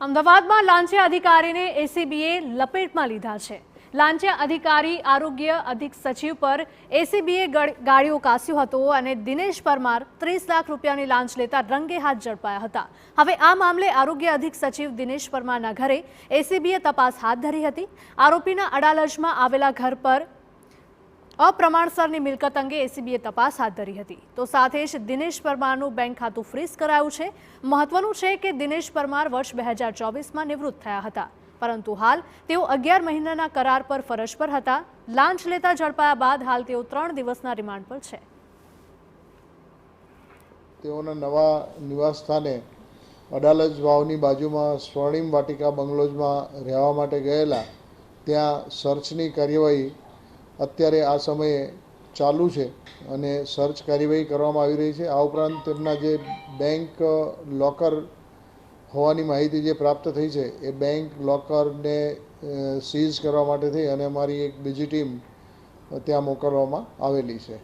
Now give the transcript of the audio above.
અમદાવાદમાં લાંચિયા અધિકારીને એસીબીએ લપેટમાં લીધા છે। લાંચિયા અધિકારી આરોગ્ય અધિક સચિવ પર એસીબીએ ગાડીઓ કાસ્યો હતો અને દિનેશ પરમાર 30 લાખ રૂપિયાની લાંચ લેતા રંગે હાથ ઝડપાયા હતા। હવે આ મામલે આરોગ્ય અધિક સચિવ દિનેશ પરમારના ઘરે એસીબીએ તપાસ હાથ ધરી હતી। આરોપીના અડાલજમાં આવેલા ઘર પર અપ્રમાણસરની મિલકત અંગે એસીબીએ તપાસ હાથ ધરી હતી। તો સાથે જ દિનેશ પરમારનું બેંક ખાતું ફ્રીઝ કરાયું છે। મહત્વનું છે કે દિનેશ પરમાર વર્ષ 2024માં નિવૃત્ત થયા હતા, પરંતુ હાલ તેઓ 11 મહિનાના કરાર પર ફરજ પર હતા। લાંચ લેતા ઝડપાયા બાદ હાલ તેઓ 3 દિવસના રિમાન્ડ પર છે। તેઓના નવા નિવાસસ્થાને અડાલજ વાવની બાજુમાં સ્વર્ણિમ વાટિકા બંગલોઝમાં રહેવા માટે ગયેલા ત્યાં સર્ચની કાર્યવાહી અત્યારે આ સમયે ચાલુ છે અને સર્ચ કાર્યવાહી કરવામાં આવી રહી છે। આ ઉપરાંત તેમના જે બેંક લોકર હોવાની માહિતી જે પ્રાપ્ત થઈ છે એ બેંક લોકરને સીઝ કરવા માટે થઈ અને અમારી એક બીજી ટીમ ત્યાં મોકલવામાં આવેલી છે।